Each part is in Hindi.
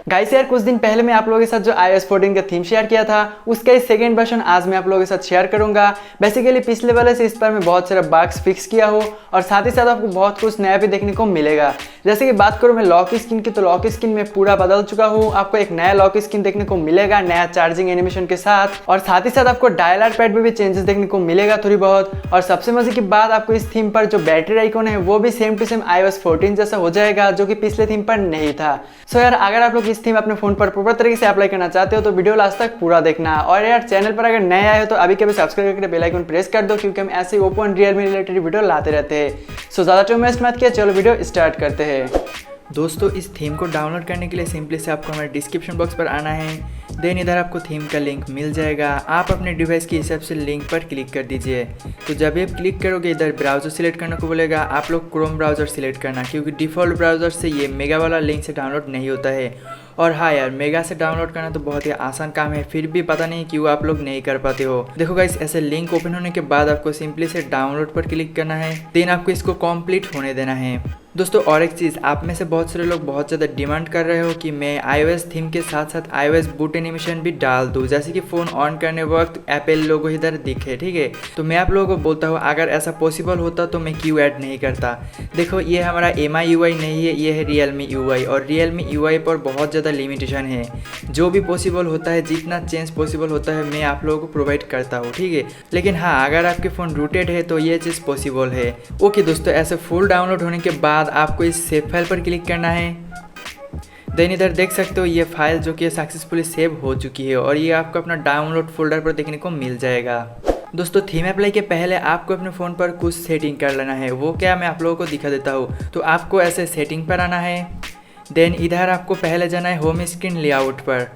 गाइस यार कुछ दिन पहले मैं आप लोगों के साथ जो iOS 14 का थीम शेयर किया था उसका एक सेकंड वर्जन आज मैं आप लोगों के साथ शेयर करूंगा। बेसिकली पिछले वाले से इस पर मैं बहुत सारा बग्स फिक्स किया हूँ और साथ ही साथ आपको बहुत कुछ नया भी देखने को मिलेगा। जैसे कि बात करूं मैं लॉक स्क्रीन की, तो लॉक स्क्रीन में पूरा बदल चुका हूँ। आपको एक नया लॉक स्क्रीन देखने को मिलेगा नया चार्जिंग एनिमेशन के साथ, और साथ ही साथ आपको डायलर पैड में भी चेंजेस देखने को मिलेगा थोड़ी बहुत। और सबसे मजे की बात, आपको इस थीम पर जो बैटरी आइकॉन है वो भी सेम टू सेम iOS 14 जैसा हो जाएगा, जो कि पिछले थीम पर नहीं था। सो यार अगर आप लोग इस थीम अपने फोन पर प्रॉपर तरीके से अप्लाई करना चाहते हो तो वीडियो लास्ट तक पूरा देखना। और यार चैनल पर अगर नए आए हो तो अभी के सब्सक्राइब करके बेल आइकन प्रेस कर दो, क्योंकि हम ऐसे Oppo and Realme related video लाते रहते हैं। सो ज़्यादा टाइम वेस्ट मत किया, चलो वीडियो स्टार्ट करते हैं। दोस्तों इस थीम को डाउनलोड करने के लिए सिंपली से आपको हमारे डिस्क्रिप्शन बॉक्स पर आना है। देन इधर आपको थीम का लिंक मिल जाएगा। आप अपने डिवाइस के हिसाब से लिंक पर क्लिक कर दीजिए। तो जब भी आप क्लिक करोगे इधर ब्राउज़र सिलेक्ट करने को बोलेगा। आप लोग क्रोम ब्राउज़र सिलेक्ट करना, क्योंकि डिफ़ॉल्ट ब्राउज़र से ये मेगा वाला लिंक से डाउनलोड नहीं होता है। और हाँ यार, मेगा से डाउनलोड करना तो बहुत ही आसान काम है, फिर भी पता नहीं क्यों आप लोग नहीं कर पाते हो। देखो गाइस, ऐसे लिंक ओपन होने के बाद आपको सिंपली से डाउनलोड पर क्लिक करना है। देन आपको इसको कंप्लीट होने देना है। दोस्तों और एक चीज़, आप में से बहुत सारे लोग बहुत ज़्यादा डिमांड कर रहे हो कि मैं iOS थीम के साथ साथ iOS बूट एनिमेशन भी डाल दूँ, जैसे कि फ़ोन ऑन करने वक्त एप्पल लोगो इधर दिखे, ठीक है। तो मैं आप लोगों को बोलता हूँ अगर ऐसा पॉसिबल होता तो मैं क्यों ऐड नहीं करता। देखो ये हमारा MI UI नहीं है, ये है Realme UI, और Realme UI पर बहुत ज़्यादा लिमिटेशन है। जो भी पॉसिबल होता है, जितना चेंज पॉसिबल होता है मैं आप लोगों को प्रोवाइड करता हूँ, ठीक है। लेकिन हाँ, अगर आपके फ़ोन रूटेड है तो ये चीज़ पॉसिबल है। ओके दोस्तों, ऐसे फुल डाउनलोड होने के बाद आपको इस सेव फाइल पर क्लिक करना है। देन इधर देख सकते हो ये फाइल जो कि सक्सेसफुली सेव हो चुकी है, और ये आपको अपना डाउनलोड फोल्डर पर देखने को मिल जाएगा। दोस्तों थीम अप्लाई के पहले आपको अपने फ़ोन पर कुछ सेटिंग कर लेना है। वो क्या, मैं आप लोगों को दिखा देता हूँ। तो आपको ऐसे सेटिंग पर आना है। देन इधर आपको पहले जाना है होम स्क्रीन लेआउट पर।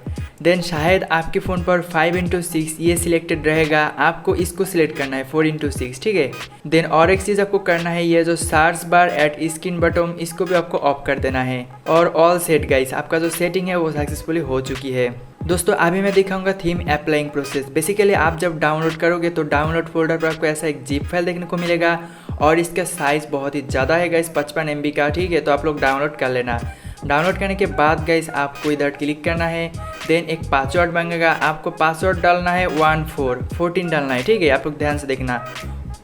देन शायद आपके फ़ोन पर 5x6 ये सिलेक्टेड रहेगा, आपको इसको सिलेक्ट करना है 4x6, ठीक है। देन और एक चीज़ आपको करना है, ये जो search bar at screen button इसको भी आपको ऑफ कर देना है। और ऑल सेट गाइस, आपका जो सेटिंग है वो सक्सेसफुली हो चुकी है। दोस्तों अभी मैं दिखाऊंगा थीम अप्लाइंग प्रोसेस। बेसिकली आप जब डाउनलोड करोगे तो डाउनलोड फोल्डर पर आपको ऐसा एक जिप फाइल देखने को मिलेगा, और इसका साइज़ बहुत ही ज़्यादा है गाइस, 55 MB का, ठीक है। तो आप लोग डाउनलोड कर लेना। डाउनलोड करने के बाद गाइस आपको इधर क्लिक करना है। देन एक पासवर्ड मांगेगा, आपको पासवर्ड डालना है 14 डालना है, ठीक है। आप लोग ध्यान से देखना।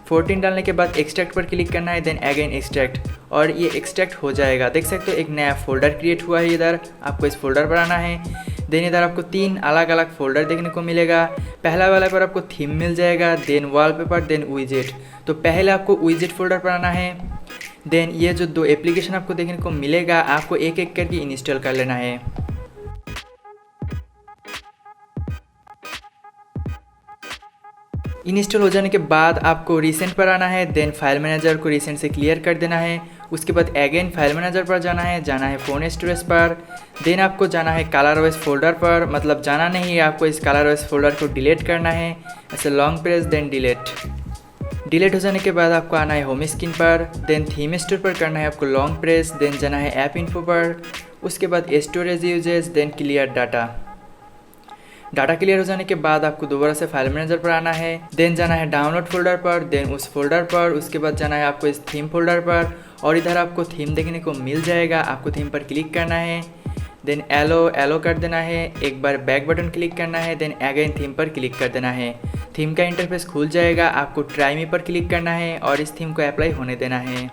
14 डालने के बाद एक्सट्रैक्ट पर क्लिक करना है। देन अगेन एक्सट्रैक्ट, और ये एक्सट्रैक्ट हो जाएगा। देख सकते हो एक नया फोल्डर क्रिएट हुआ है। इधर आपको इस फोल्डर पर आना है। देन इधर आपको 3 अलग अलग फोल्डर देखने को मिलेगा। पहला वाला पर आपको थीम मिल जाएगा, देन वॉलपेपर, देन विजेट। तो पहले आपको विजेट फोल्डर पर आना है। देन ये जो 2 एप्लीकेशन आपको देखने को मिलेगा, आपको एक एक करके इंस्टॉल कर लेना है। इंस्टॉल हो जाने के बाद आपको रिसेंट पर आना है। देन फाइल मैनेजर को रिसेंट से क्लियर कर देना है। उसके बाद अगेन फाइल मैनेजर पर जाना है फ़ोन स्टोरेज पर। देन आपको जाना है ColorOS फोल्डर पर, मतलब जाना नहीं है, आपको इस ColorOS फोल्डर को डिलीट करना है। ऐसे लॉन्ग प्रेस देन डिलीट हो जाने के बाद आपको आना है होम स्क्रीन पर। देन थीम स्टोर पर करना है आपको लॉन्ग प्रेस। देन जाना है ऐप इन्फो पर। उसके बाद storage uses, then clear data clear हो जाने के बाद आपको दोबारा से फाइल मैनेजर पर आना है। देन जाना है डाउनलोड फोल्डर पर, देन उस फोल्डर पर। उसके बाद जाना है आपको इस थीम फोल्डर पर, और इधर आपको थीम देखने को मिल जाएगा। आपको थीम पर क्लिक करना है। देन एलो कर देना है। एक बार बैक बटन क्लिक करना है। देन अगेन थीम पर क्लिक कर देना है। थीम का इंटरफेस खुल जाएगा। आपको ट्राई मी पर क्लिक करना है और इस थीम को अप्लाई होने देना है।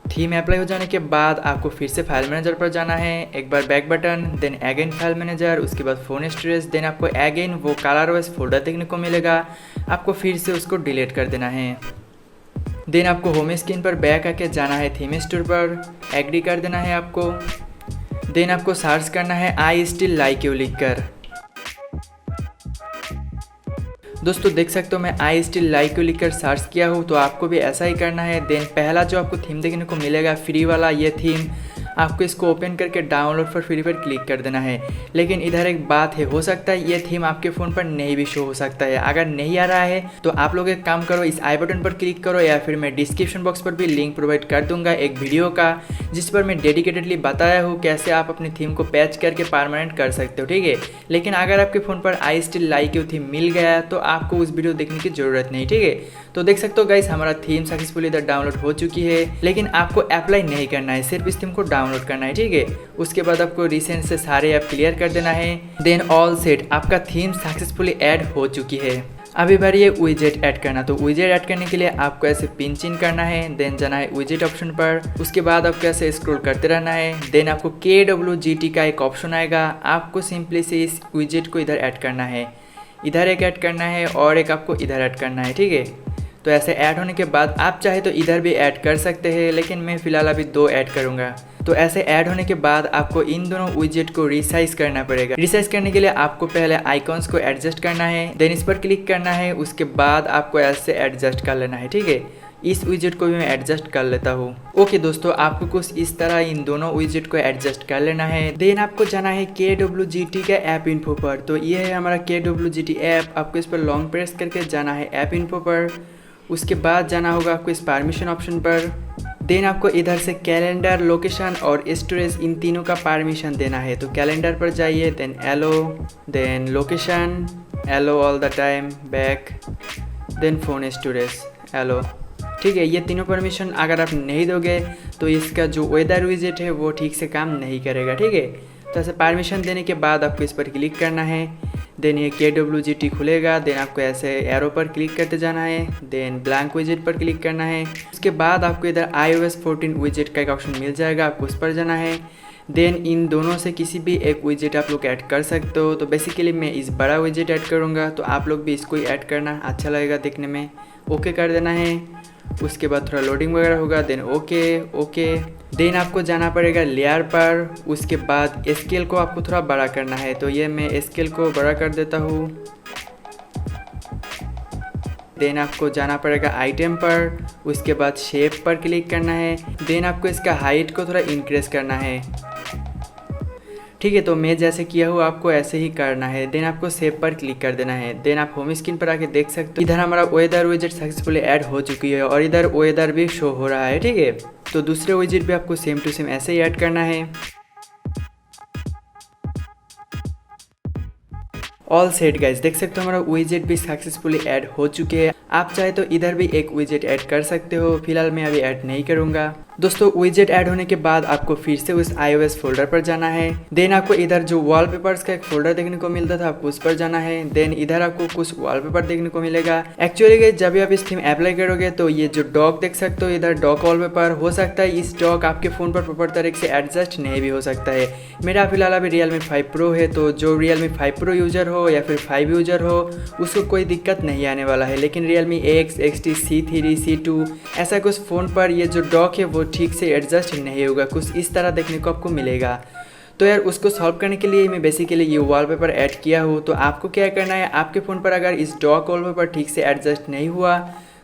थीम अप्लाई हो जाने के बाद आपको फिर से फाइल मैनेजर पर जाना है। एक बार back button, then again file manager, उसके बाद फ़ोन स्टोरेज। देन आपको अगेन वो ColorOS फोल्डर देखने को मिलेगा, आपको फिर से उसको डिलीट कर देना है। देन आपको होम स्क्रीन पर बैक आके जाना है थीम स्टोर पर, एग्री कर देना है आपको। देन आपको सर्च करना है आई स्टिल लाइक यू लिखकर। दोस्तों देख सकते हो मैं आई स्टिल लाइक यू लिखकर सर्च किया हूँ, तो आपको भी ऐसा ही करना है। देन पहला जो आपको थीम देखने को मिलेगा फ्री वाला, ये थीम आपको इसको ओपन करके डाउनलोड फॉर फ्री पर क्लिक कर देना है। लेकिन इधर एक बात है, हो सकता है ये थीम आपके फ़ोन पर नहीं भी शो हो सकता है। अगर नहीं आ रहा है तो आप लोग एक काम करो, इस आई बटन पर क्लिक करो, या फिर मैं डिस्क्रिप्शन बॉक्स पर भी लिंक प्रोवाइड कर दूंगा एक वीडियो का, जिस पर मैं डेडिकेटेडली बताया हूँ कैसे आप अपनी थीम को पैच करके परमानेंट कर सकते हो, ठीक है। लेकिन अगर आपके फ़ोन पर I still like you theme मिल गया तो आपको उस वीडियो देखने की ज़रूरत नहीं, ठीक है। तो देख सकते हो गाइस, हमारा थीम सक्सेसफुली इधर डाउनलोड हो चुकी है, लेकिन आपको अप्लाई नहीं करना है, सिर्फ इस थीम को डाउनलोड डाउनलोड करना है, ठीक है। उसके बाद आपको रिसेंट से सारे ऐप क्लियर कर देना है। देन ऑल सेट, आपका थीम सक्सेसफुली ऐड हो चुकी है। अभी बारी है विजेट ऐड करना। तो विजेट ऐड करने के लिए आपको ऐसे पिंच इन करना है, देन जाना है विजेट ऑप्शन पर। उसके बाद आपको ऐसे स्क्रॉल करते रहना है। देन आपको KWGT का एक ऑप्शन आएगा, आपको सिंपली से इस विजेट को इधर ऐड करना है। इधर एक ऐड करना है और एक आपको इधर ऐड करना है, ठीक है। तो ऐसे ऐड होने के बाद आप चाहे तो इधर भी ऐड कर सकते हैं, लेकिन मैं फ़िलहाल अभी 2 ऐड करूँगा। तो ऐसे ऐड होने के बाद आपको इन दोनों विजेट को रिसाइज करना पड़ेगा। रिसाइज करने के लिए आपको पहले आइकॉन्स को एडजस्ट करना है, देन इस पर क्लिक करना है। उसके बाद आपको ऐसे एडजस्ट कर लेना है, ठीक है। इस विजेट को भी मैं एडजस्ट कर लेता हूँ। ओके दोस्तों, आपको कुछ इस तरह इन दोनों विजेट को एडजस्ट कर लेना है। देन आपको जाना है KWGT के ऐप इन्फो पर। तो ये है हमारा KWGT ऐप। आपको इस पर लॉन्ग प्रेस करके जाना है ऐप इन्फो पर। उसके बाद जाना होगा आपको इस परमिशन ऑप्शन पर। देन आपको इधर से कैलेंडर, लोकेशन और स्टोरेज, इन तीनों का परमिशन देना है। तो कैलेंडर पर जाइए, then allow, then location, allow all the time, back, then phone storage, allow, ठीक है। ये तीनों परमिशन अगर आप नहीं दोगे तो इसका जो वेदर विजेट है वो ठीक से काम नहीं करेगा, ठीक है। तो ऐसे परमिशन देने के बाद आपको इस पर क्लिक करना है। देन ये KWGT खुलेगा। देन आपको ऐसे एरो पर क्लिक करते जाना है। देन ब्लैंक विजेट पर क्लिक करना है। उसके बाद आपको इधर iOS 14 विजेट का एक ऑप्शन मिल जाएगा, आपको उस पर जाना है। देन इन दोनों से किसी भी एक विजेट आप लोग ऐड कर सकते हो। तो बेसिकली मैं इस बड़ा विजेट ऐड करूँगा, तो आप लोग भी इसको ही ऐड करना, अच्छा लगेगा देखने में। ओके कर देना है। उसके बाद थोड़ा लोडिंग वगैरह होगा, देन ओके। देन आपको जाना पड़ेगा लेयर पर। उसके बाद स्केल को आपको थोड़ा बड़ा करना है। तो ये मैं स्केल को बड़ा कर देता हूँ। देन आपको जाना पड़ेगा आइटम पर। उसके बाद शेप पर क्लिक करना है। देन आपको इसका हाइट को थोड़ा इंक्रीज करना है, ठीक है। तो मैं जैसे किया हूँ आपको ऐसे ही करना है। देन आपको सेव पर क्लिक कर देना है। देन आप होम स्क्रीन पर आके देख सकते हो इधर हमारा वेदर विजेट सक्सेसफुली ऐड हो चुकी है और इधर वेदर भी शो हो रहा है, ठीक है। तो दूसरे विजेट भी आपको सेम टू सेम ऐसे ही ऐड करना है। ऑल सेट गाइज, देख सकते हो हमारा विजेट भी सक्सेसफुली ऐड हो चुके हैं। आप चाहे तो इधर भी एक विजेट ऐड कर सकते हो, फिलहाल मैं अभी ऐड नहीं करूँगा। दोस्तों विजेट ऐड होने के बाद आपको फिर से उस iOS फोल्डर पर जाना है। देन आपको इधर जो वॉलपेपर्स का एक फोल्डर देखने को मिलता था, आपको उस पर जाना है। देन इधर आपको कुछ वॉलपेपर देखने को मिलेगा। एक्चुअली जब भी आप इस थीम अप्लाई करोगे तो ये जो डॉक देख सकते हो, इधर डॉक वॉलपेपर हो सकता है इस डॉक आपके फ़ोन पर प्रॉपर तरीके से एडजस्ट नहीं भी हो सकता है। मेरा फिलहाल अभी Realme 5 Pro है, तो जो Realme 5 Pro यूज़र हो या फिर 5 यूज़र हो उसको कोई दिक्कत नहीं आने वाला है। लेकिन Realme X, XT, C3, C2 ऐसा कुछ फ़ोन पर ये जो डॉक है वो ठीक से एडजस्ट नहीं होगा, कुछ इस तरह देखने को आपको मिलेगा। तो यार उसको सॉल्व करने के लिए मैं बेसिकली ये वॉलपेपर ऐड किया हूँ। तो आपको क्या करना है, आपके फ़ोन पर अगर इस डॉक वॉलपेपर ठीक से एडजस्ट नहीं हुआ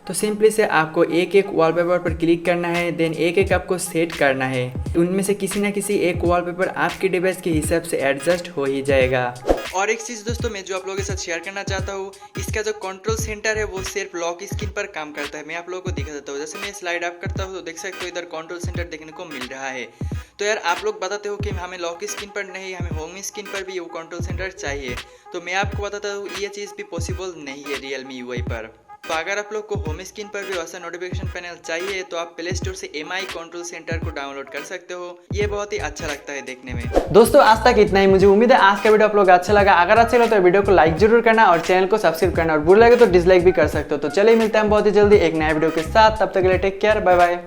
तो सिंपली से आपको एक एक वॉलपेपर पर क्लिक करना है। देन एक एक आपको सेट करना है। उनमें से किसी ना किसी एक वॉलपेपर आपके डिवाइस के हिसाब से एडजस्ट हो ही जाएगा। और एक चीज़ दोस्तों मैं जो आप लोगों के साथ शेयर करना चाहता हूँ, इसका जो कंट्रोल सेंटर है वो सिर्फ लॉक स्क्रीन पर काम करता है। मैं आप लोगों को दिखा देता हूँ। जैसे मैं स्लाइड अप करता हूँ तो देख सकते हो इधर कंट्रोल सेंटर देखने को मिल रहा है। तो यार आप लोग बताते हो कि हमें लॉक स्क्रीन पर नहीं, हमें होम स्क्रीन पर भी वो कंट्रोल सेंटर चाहिए। तो मैं आपको बताता हूँ ये चीज़ भी पॉसिबल नहीं है Realme UI पर। तो अगर आप लोग को होम स्क्रीन पर भी वैसा नोटिफिकेशन पैनल चाहिए तो आप प्ले स्टोर से MI कंट्रोल सेंटर को डाउनलोड कर सकते हो। ये बहुत ही अच्छा लगता है देखने में। दोस्तों आज तक इतना ही। मुझे उम्मीद है आज का वीडियो आप लोग अच्छा लगा। अगर अच्छा लगा तो वीडियो को लाइक जरूर करना और चैनल को सब्सक्राइब करना, और बुरा लगे तो डिसलाइक भी कर सकते हो। तो चलिए मिलते हैं हम बहुत ही जल्दी एक नया वीडियो के साथ। तब तक के लिए टेक केयर, बाय बाय।